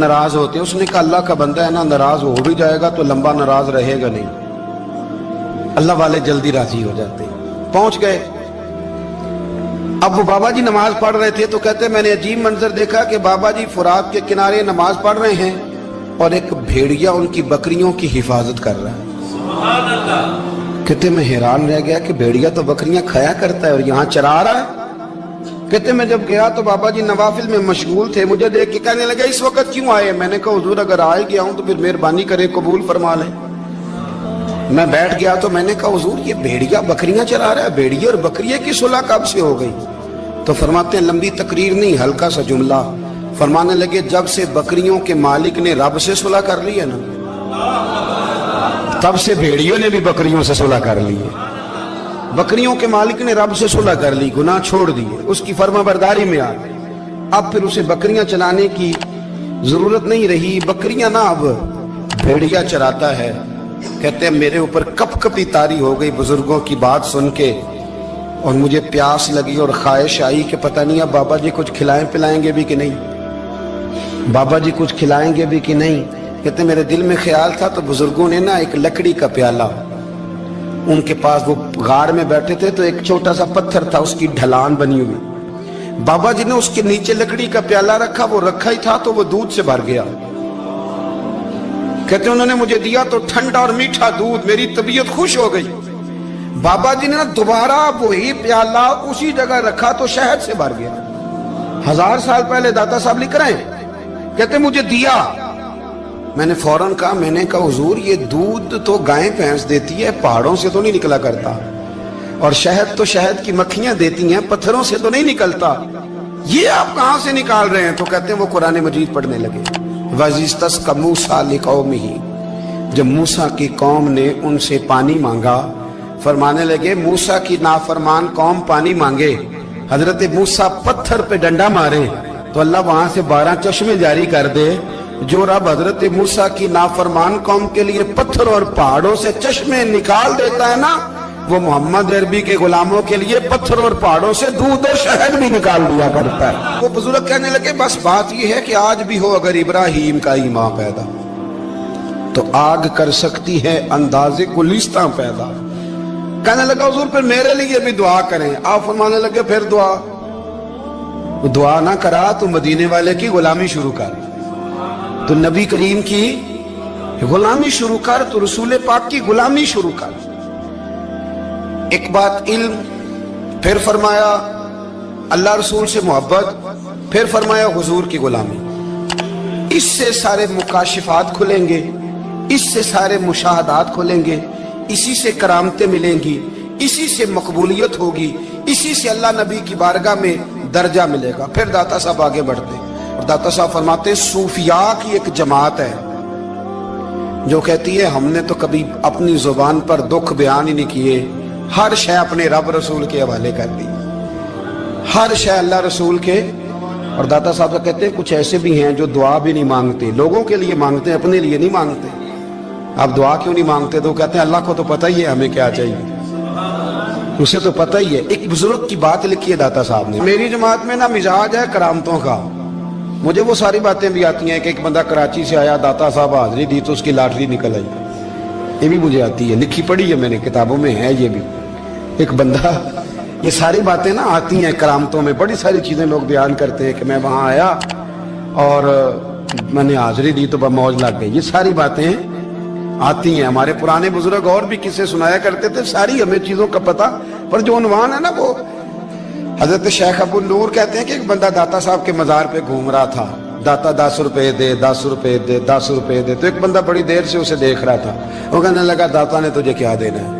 नाराज होते हैं। उसने कहा अल्लाह का बंदा है ना, नाराज हो भी जाएगा तो लंबा नाराज रहेगा नहीं, अल्लाह वाले जल्दी राजी हो जाते हैं। पहुंच गए। अब वो बाबा जी नमाज पढ़ रहे थे तो कहते मैंने अजीब मंजर देखा कि बाबा जी फुरात के किनारे नमाज पढ़ रहे हैं और एक भेड़िया उनकी बकरियों की हिफाजत कर रहा है। सुभान अल्लाह। कहते मैं हैरान रह गया कि भेड़िया तो बकरियां खाया करता है और यहाँ चरा रहा है। कहते मैं जब गया तो बाबा जी नवाफिल में मशगूल थे, मुझे देख के कहने लगे इस वक्त क्यों आए? मैंने कहा हुजूर अगर आ गया हूं तो फिर मेहरबानी करे कबूल फरमा लें। मैं बैठ गया तो मैंने कहा हुजूर ये भेड़िया बकरियां चरा रहा है, भेड़िया और बकरिया की सुलह कब से हो गई? तो फरमाते हैं लंबी तकरीर नहीं, हल्का सा जुमला। फरमाने लगे जब से बकरियों के मालिक ने रब से सुलह कर ली है ना, तब से भेड़ियों ने भी बकरियों से सुलह कर ली है। बकरियों के मालिक ने रब से सुलह कर ली, गुनाह छोड़ दिए, उसकी फर्माबरदारी में आ गए। अब फिर उसे बकरियां चलाने की जरूरत नहीं रही। बकरियां ना अब भेड़िया चराता है। कहते हैं मेरे ऊपर कपकपी तारी हो गई बुजुर्गों की बात सुन के, और मुझे प्यास लगी और ख्वाहिश आई कि पता नहीं अब बाबा जी कुछ खिलाएं पिलाएंगे भी कि नहीं, बाबा जी कुछ खिलाएंगे भी कि नहीं। कहते मेरे दिल में ख्याल था तो बुजुर्गों ने ना एक लकड़ी का प्याला, उनके पास वो गार में बैठे थे तो एक छोटा सा पत्थर था, उसकी ढलान बनी हुई, बाबा जी ने उसके नीचे लकड़ी का प्याला रखा, वो रखा ही था तो वो दूध से भर गया। कहते उन्होंने मुझे दिया तो ठंडा और मीठा दूध, मेरी तबीयत खुश हो गई। बाबा जी ने ना दोबारा वही प्याला उसी जगह रखा तो शहद से भर गया। 1000 साल पहले दाता साहब लिख रहे हैं। कहते मुझे दिया, मैंने फौरन कहा, मैंने कहा हुजूर ये दूध तो गाय भैंस देती है, पहाड़ों से तो नहीं निकला करता, और शहद तो शहद की मक्खियां देती हैं, पत्थरों से तो नहीं निकलता, ये आप कहां से निकाल रहे हैं? तो कहते हैं वो कुरान मजीद पढ़ने लगे। वज़िस्तस्क़ा मूसा लिक़ौमिही, जब मूसा की कौम ने उनसे पानी मांगा, फरमाने लगे मूसा की नाफरमान कौम पानी मांगे, हजरत मूसा पत्थर पे डंडा मारे तो अल्लाह वहां से 12 चश्मे जारी कर दे। जो रब हजरत मूसा की नाफरमान कौम के लिए पत्थर और पहाड़ों से चश्मे निकाल देता है ना, वो मोहम्मद अरबी के गुलामों के लिए पत्थर और पहाड़ों से दूध और शहद भी निकाल दिया करता है। वो बुजुर्ग कहने लगे बस बात ये है कि आज भी हो अगर इब्राहिम का ईमान पैदा तो आग कर सकती है अंदाजे गुलिस्तां पैदा। कहने लगा हुजूर फिर मेरे लिए भी दुआ करें। आप फरमाने लगे फिर दुआ ना करा तो मदीने वाले की गुलामी शुरू कर, तो नबी करीम की गुलामी शुरू कर, तो रसूल पाक की गुलामी शुरू कर। एक बात इल्म, फिर फरमाया अल्लाह रसूल से मोहब्बत, फिर फरमाया हुजूर की गुलामी। इससे सारे मुकाशिफात खुलेंगे, इससे सारे मुशाहदात खुलेंगे, इसी से करामतें मिलेंगी, इसी से मकबूलियत होगी, इसी से अल्लाह नबी की बारगाह में दर्जा मिलेगा। फिर दाता साहब आगे बढ़ते और दाता साहब फरमाते सूफिया की एक जमात है जो कहती है हमने तो कभी अपनी जुबान पर दुख बयान ही नहीं किए, हर शय अपने रब रसूल के हवाले कर दी, हर शय अल्लाह रसूल के। और दाता साहब कहते हैं कुछ ऐसे भी हैं जो दुआ भी नहीं मांगते, लोगों के लिए मांगते हैं, अपने लिए नहीं मांगते। आप दुआ क्यों नहीं मांगते? तो कहते हैं अल्लाह को तो पता ही है हमें क्या चाहिए, उसे तो पता ही है। एक बुजुर्ग की बात लिखी है दाता साहब ने, मेरी जमात में ना मिजाज है करामतों का, मुझे वो सारी बातें भी आती हैं कि एक बंदा कराची से आया, दाता साहब हाजिरी दी तो उसकी लॉटरी निकल आई, ये भी मुझे आती है, लिखी पढ़ी है मैंने, किताबों में है ये भी। एक बंदा, ये सारी बातें ना आती हैं करामतों में, बड़ी सारी चीजें लोग बयान करते हैं कि मैं वहां आया और मैंने हाजिरी दी तो मौज लग गई, ये सारी बातें आती हैं। हमारे पुराने बुजुर्ग और भी किस्से सुनाया करते थे, सारी हमें चीजों का पता, पर जो उन्वान है ना वो हजरत शेख अबू नूर कहते हैं कि एक बंदा दाता साहब के मजार पे घूम रहा था, दाता 10 रुपए दे, 10 रुपए दे, 10 रुपए दे। तो एक बंदा बड़ी देर से उसे देख रहा था, वो कहने लगा दाता ने तुझे क्या देना है?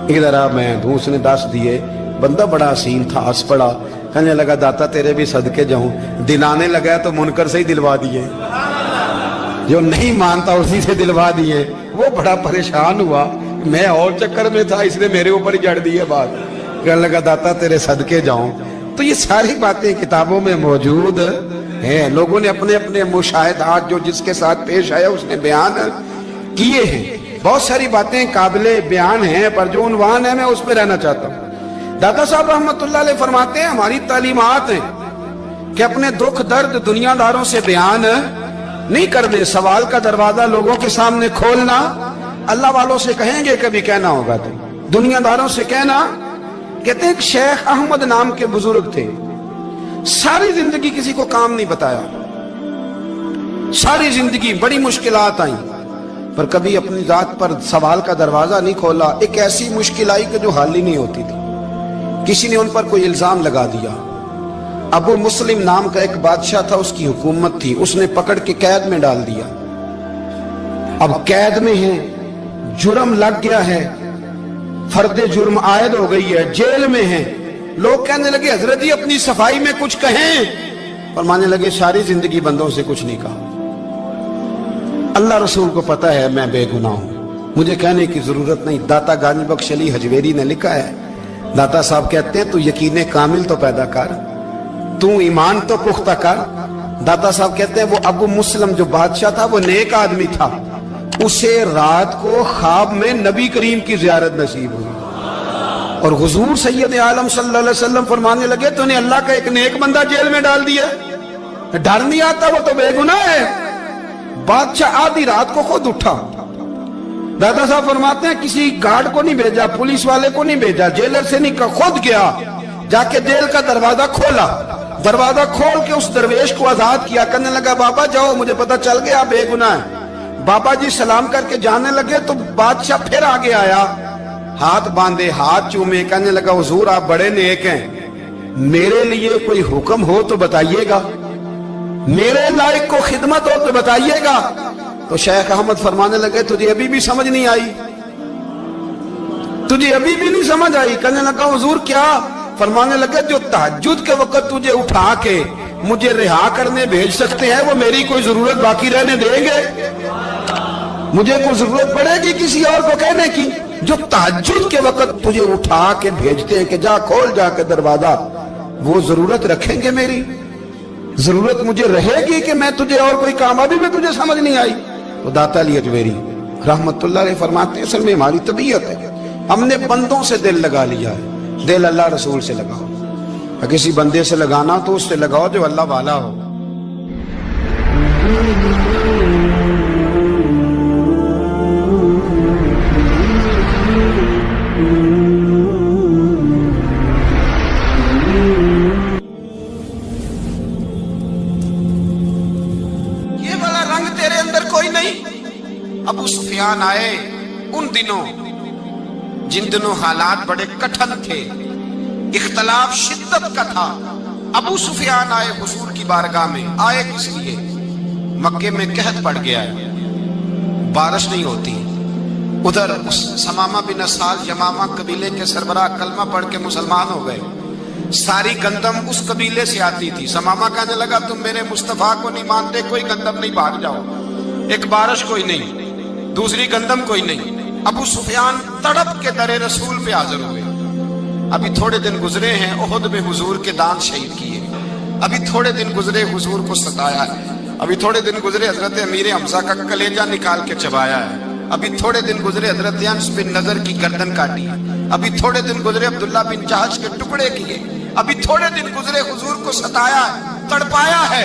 इधर आ मैं दूं। उसने 10 दिए। बंदा बड़ा हसीन था, हंस पड़ा, कहने लगा दाता तेरे भी सदके जाऊं। दिन आने लगा तो मुनकर से ही दिलवा दिए, जो नहीं मानता उसी से दिलवा दिए। वो बड़ा परेशान हुआ, मैं और चक्कर में था, इसने मेरे ऊपर ही जड़ दी है बात। कहने लगा दाता तेरे सदके जाऊं। तो ये सारी बातें किताबों में मौजूद हैं, लोगों ने अपने अपने मुशाहिदात जो जिसके साथ पेश आया उसने बयान किए हैं। बहुत सारी बातें काबिले बयान हैं, पर जो उन्वान है मैं उस पर रहना चाहता हूँ। दाता साहब रहमतुल्लाह अलैह फरमाते हैं हमारी तालीमात हैं कि अपने दुख दर्द दुनियादारों से बयान नहीं कर दे, सवाल का दरवाजा लोगों के सामने खोलना। अल्लाह वालों से कहेंगे कभी कहना होगा तो, दुनियादारों से कहना। कहते हैं शेख अहमद नाम के बुजुर्ग थे, सारी जिंदगी किसी को काम नहीं बताया, सारी जिंदगी बड़ी मुश्किलात आई, पर कभी अपनी जात पर सवाल का दरवाजा नहीं खोला। एक ऐसी मुश्किल आई कि जो हाल ही नहीं होती थी। किसी ने उन पर कोई इल्जाम लगा दिया। अबू मुस्लिम नाम का एक बादशाह था, उसकी हुकूमत थी, उसने पकड़ के कैद में डाल दिया। अब कैद में है, जुर्म लग गया है, फर्दे जुर्म आयद हो गई है, जेल में है। लोग कहने लगे हजरत जी अपनी सफाई में कुछ कहें, और मानने लगे सारी जिंदगी बंदों से कुछ नहीं कहा। अल्लाह रसूल को पता है मैं बेगुनाह हूं, मुझे कहने की जरूरत नहीं। दाता गानी बख्श अली हजवेरी ने लिखा है, दाता साहब कहते हैं तू यकीन कामिल तो पैदा कर, तू ईमान तो पुख्ता कर। दाता साहब कहते हैं वो अबू मुस्लिम जो बादशाह था वो नेक आदमी था, उसे रात को ख्वाब में नबी करीम की ज़ियारत नसीब हुई, और हुजूर सैयद आलम सल्लल्लाहु अलैहि वसल्लम फरमाने लगे तूने अल्लाह का एक नेक बंदा जेल में डाल दिया, डर नहीं आता, वो तो बेगुनाह है। बादशाह आधी रात को खुद उठा। दादा साहब फरमाते हैं किसी गार्ड को नहीं भेजा, पुलिस वाले को नहीं भेजा, जेलर से नहीं कहा, खुद गया, जाके जेल का दरवाजा खोला। दरवाजा खोल के उस दरवेश को आजाद किया, कहने लगा बाबा जाओ, मुझे पता चल गया बेगुनाह है। बाबा जी सलाम करके जाने लगे तो बादशाह फिर आगे आया, हाथ बांधे, हाथ चूमे, कहने लगा हुजूर आप बड़े नेक हैं, मेरे लिए कोई हुक्म हो तो बताइएगा, मेरे लायक को खिदमत हो तो बताइएगा। तो शेख अहमद फरमाने लगे तुझे अभी भी समझ नहीं आई, तुझे अभी भी नहीं समझ आई। कहने लगा हुजूर क्या? फरमाने लगे जो तहज्जुद के वक्त तुझे उठा के मुझे रिहा करने भेज सकते हैं वो मेरी कोई जरूरत बाकी रहने देंगे? मुझे कोई जरूरत पड़ेगी किसी और को कहने की? जो तहज्जुद के वक्त तुझे उठा के भेजते हैं कि जा खोल जाके दरवाजा, वो जरूरत रखेंगे? मेरी जरूरत मुझे रहेगी कि मैं तुझे और कोई काम, अभी में तुझे समझ नहीं आई? तो दाता अली अजमेरी रहमतुल्लाह अलैह फरमाते हैं असल में हमारी तबीयत है, हमने बंदों से दिल लगा लिया है। दिल अल्लाह रसूल से लगाओ, किसी बंदे से लगाना तो उससे लगाओ जो अल्लाह वाला हो। ये वाला रंग तेरे अंदर कोई नहीं। अबू सुफियान आए उन दिनों जिन दिनों हालात बड़े कठिन थे, इख्तलाफ शिद्दत का था। अबू सुफियान आए हुजूर की बारगाह में। आए किस लिए? मक्के में कहत पड़ गया है, बारिश नहीं होती। उधर उस समामा बिन असाल यमामा कबीले के सरबराह कलमा पढ़ के मुसलमान हो गए। सारी गंदम उस कबीले से आती थी। समामा कहने लगा तुम मेरे मुस्तफा को नहीं मानते, कोई गंदम नहीं, भाग जाओ। एक बारिश कोई नहीं, दूसरी गंदम कोई नहीं। अबू सुफियान तड़प के दरे रसूल पे हाजिर हुए। अभी थोड़े दिन गुजरे हैं, ओहद में हुजूर के दांत शहीद किए, अभी थोड़े दिन गुजरे हुजूर को सताया है, अभी थोड़े दिन गुजरे हजरत अमीर हमजा का कलेजा निकाल के चबाया है, अभी थोड़े दिन गुजरे हजरत अनस बिन नजर की गर्दन काटी है, अभी थोड़े दिन गुजरे अब्दुल्ला बिन जहश के टुकड़े किए, अभी थोड़े दिन गुजरे हुजूर को सताया है, तड़पाया है।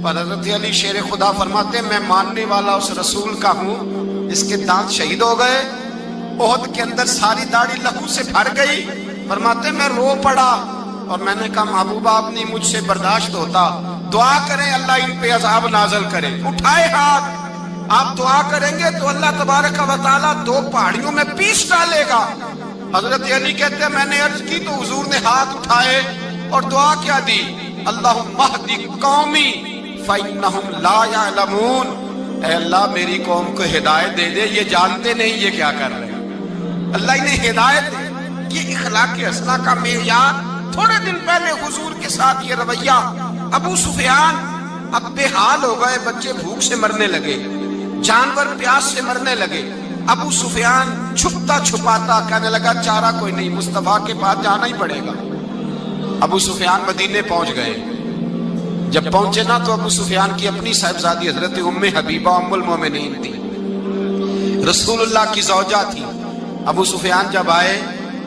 पर हजरत अली शेर खुदा फरमाते मैं मानने वाला उस रसूल का हूँ, इसके दांत शहीद हो गए, ओहद के अंदर सारी दाढ़ी लहू से भर गई। फरमाते मैं रो पड़ा और मैंने कहा महबूबा आप नहीं मुझसे बर्दाश्त होता, दुआ करें अल्लाह इन पे अज़ाब नाज़िल करे। उठाए हाथ, आप दुआ करेंगे तो अल्लाह तबारक व तआला दो पहाड़ियों में पीस डालेगा। हजरत अली कहते हैं मैंने अर्ज की तो हुजूर ने हाथ उठाए और दुआ क्या दी, अल्लाहुम्मा हदी कौमी फइन्नहुम ला यअलमून, ऐ अल्लाह मेरी कौम को हिदायत दे दे, ये जानते नहीं ये क्या कर रहे हैं। अल्लाह इन्हें हिदायत दे। ये इखलाक हसना का मेयार। थोड़े दिन पहले हुजूर के साथ ये रवैया। अबू सुफियान अब बेहाल हो गए, बच्चे भूख से मरने लगे, जानवर प्यास से मरने लगे। अबू सुफियान छुपता छुपाता कहने लगा चारा कोई नहीं, मुस्तफा के पास जाना ही पड़ेगा। अबू सुफियान मदीने पहुंच गए। जब पहुंचे ना तो अबू सुफियान की अपनी साहिबजादी हजरत उम्मे हबीबा उम्मुल मोमिनीन थी, रसूलुल्लाह की ज़ौजा थी। अबू सुफियान जब आए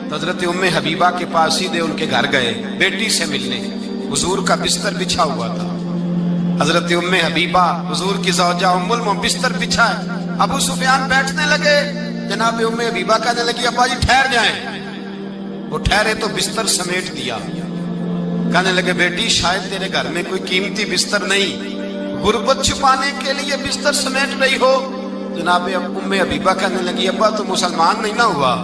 तो हजरत उम्मे हबीबा के पास सीधे उनके घर गए बेटी से मिलने। हुजूर का बिस्तर बिछा हुआ था, حضرت ام حبیبہ حضور کی زوجہ ام المؤمنین بستر بچھائے، ابو سفیان بیٹھنے لگے، جناب ام حبیبہ کہنے لگی ابا جی ٹھہر جائیں، وہ ٹھہرے تو بستر سمیٹ دیا، کہنے لگے بیٹی شاید تیرے گھر میں کوئی قیمتی بستر نہیں، غربت چھپانے کے لیے بستر سمیٹ رہی ہو۔ جناب ام حبیبہ کہنے لگی ابا تو مسلمان نہیں نہ ہوا،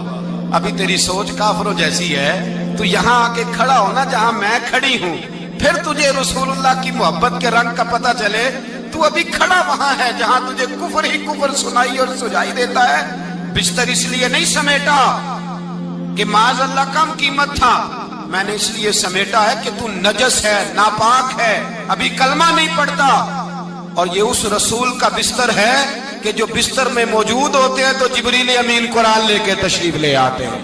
ابھی تیری سوچ کافروں جیسی ہے، تو یہاں آ کے کھڑا ہونا جہاں میں کھڑی ہوں، پھر تجھے رسول اللہ کی محبت کے رنگ کا پتہ چلے، تو ابھی کھڑا وہاں ہے جہاں تجھے کفر ہی کفر سنائی اور سجائی دیتا ہے۔ بستر اس لیے نہیں سمیٹا کہ معاذ اللہ کم قیمت تھا، میں نے اس لیے سمیٹا ہے کہ تو نجس ہے، ناپاک ہے، ابھی کلمہ نہیں پڑھتا، اور یہ اس رسول کا بستر ہے کہ جو بستر میں موجود ہوتے ہیں تو جبریل امین قرآن لے کے تشریف لے آتے ہیں،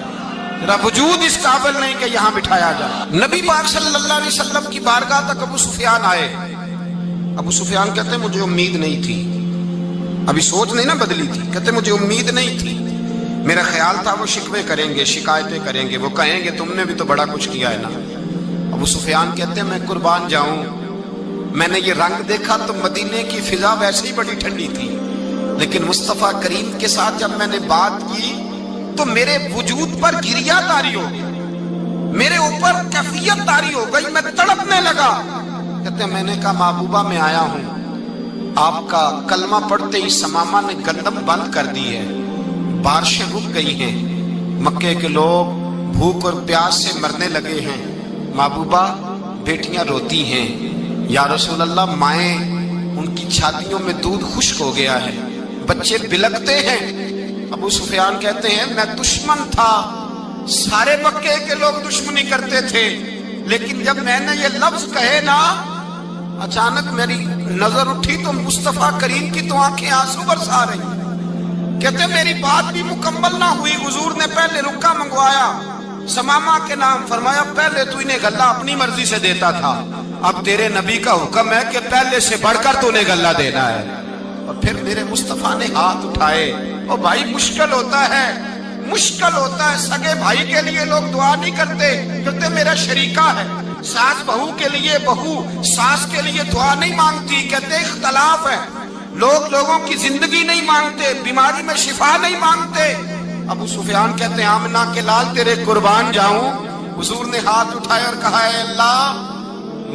ذرا وجود اس قابل نہیں کہ یہاں بٹھایا جائے۔ نبی پاک صلی اللہ علیہ وسلم کی بارگاہ تک ابو سفیان آئے، ابو سفیان کہتے ہیں مجھے امید نہیں تھی، ابھی سوچ نہیں نہ بدلی تھی، کہتے مجھے امید نہیں تھی، میرا خیال تھا وہ شکوے کریں گے، شکایتیں کریں گے، وہ کہیں گے تم نے بھی تو بڑا کچھ کیا ہے نا۔ ابو سفیان کہتے ہیں میں قربان جاؤں، میں نے یہ رنگ دیکھا تو مدینے کی فضا ویسے ہی بڑی ٹھنڈی تھی، لیکن مصطفیٰ کریم کے ساتھ جب میں نے بات کی تو میرے وجود پر گریہ طاری ہو گئی، میرے اوپر کیفیت طاری ہو گئی، میں تڑپنے لگا۔ کہتے ہیں میں نے کہا محبوبہ میں آیا ہوں، آپ کا کلمہ پڑھتے ہی سمامہ نے گندم بند کر دی ہے، بارشیں رک گئی ہیں، مکے کے لوگ بھوک اور پیاس سے مرنے لگے ہیں، محبوبہ بیٹیاں روتی ہیں، یا رسول اللہ مائیں ان کی چھاتیوں میں دودھ خشک ہو گیا ہے، بچے بلکتے ہیں۔ ابو سفیان کہتے ہیں میں دشمن تھا، سارے مکے کے لوگ دشمنی کرتے تھے، لیکن جب میں نے یہ لفظ کہے نا، اچانک میری نظر اٹھی تو مصطفیٰ کریم کی تو آنکھیں آنسو برسا رہی۔ کہتے میری بات بھی مکمل نہ ہوئی، حضور نے پہلے رکا منگوایا، سمامہ کے نام فرمایا، پہلے تو انہیں غلہ اپنی مرضی سے دیتا تھا، اب تیرے نبی کا حکم ہے کہ پہلے سے بڑھ کر تو انہیں غلہ دینا ہے۔ اور پھر میرے مصطفیٰ نے ہاتھ اٹھائے، اور بھائی مشکل ہوتا ہے، مشکل ہوتا ہے، سگے بھائی کے لیے لوگ دعا نہیں کرتے، کہتے میرا شریکہ ہے، ساس بہو کے لیے بہو ساس کے لیے دعا نہیں مانگتی، کہتے اختلاف ہے، لوگ لوگوں کی زندگی نہیں مانگتے، بیماری میں شفا نہیں مانگتے۔ ابو سفیان کہتے ہیں آمنہ کے لال تیرے قربان جاؤں، حضور نے ہاتھ اٹھائے اور کہا اے اللہ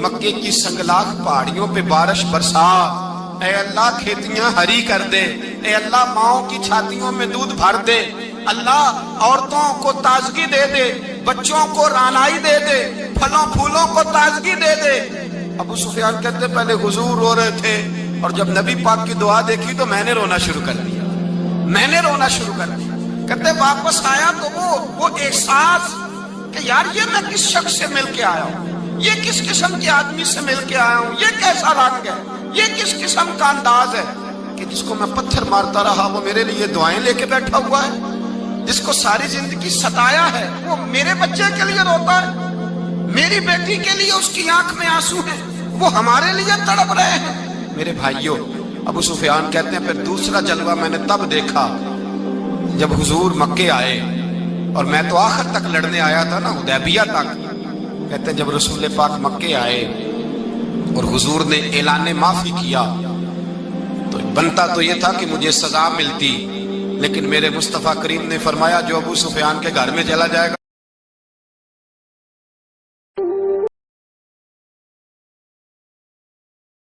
مکے کی سنگلاخ پہاڑیوں پہ بارش برسا، اے اللہ کھیتیاں ہری کر دے، اے اللہ ماؤں کی چھاتیوں میں دودھ بھر دے، اللہ عورتوں کو تازگی دے دے، بچوں کو رانائی دے دے، پھلوں پھولوں کو تازگی دے دے۔ ابو سفیان کہتے پہلے حضور رو رہے تھے، اور جب نبی پاک کی دعا دیکھی تو میں نے رونا شروع کر دیا، میں نے رونا شروع کر دیا۔ کہتے واپس آیا تو وہ احساس کہ یار یہ میں کس شخص سے مل کے آیا ہوں، یہ کس قسم کے آدمی سے مل کے آیا ہوں، یہ کیسا رنگ ہے، یہ کس قسم کا انداز ہے، کہ جس کو میں پتھر مارتا رہا وہ میرے لیے دعائیں لے کے بیٹھا ہوا ہے، جس کو ساری زندگی ستایا ہے وہ میرے بچے کے لیے روتا ہے، میری بیٹی کے لیے اس کی آنکھ میں آنسو ہیں، وہ ہمارے لیے تڑپ رہے ہیں۔ میرے بھائیوں، ابو سفیان کہتے ہیں پھر دوسرا جلوہ میں نے تب دیکھا جب حضور مکے آئے، اور میں تو آخر تک لڑنے آیا تھا نا، حدیبیہ تک۔ کہتے ہیں جب رسول پاک مکے آئے اور حضور نے اعلان معافی کیا تو بنتا تو یہ تھا کہ مجھے سزا ملتی، لیکن میرے مصطفیٰ کریم نے فرمایا جو ابو سفیان کے گھر میں چلا جائے گا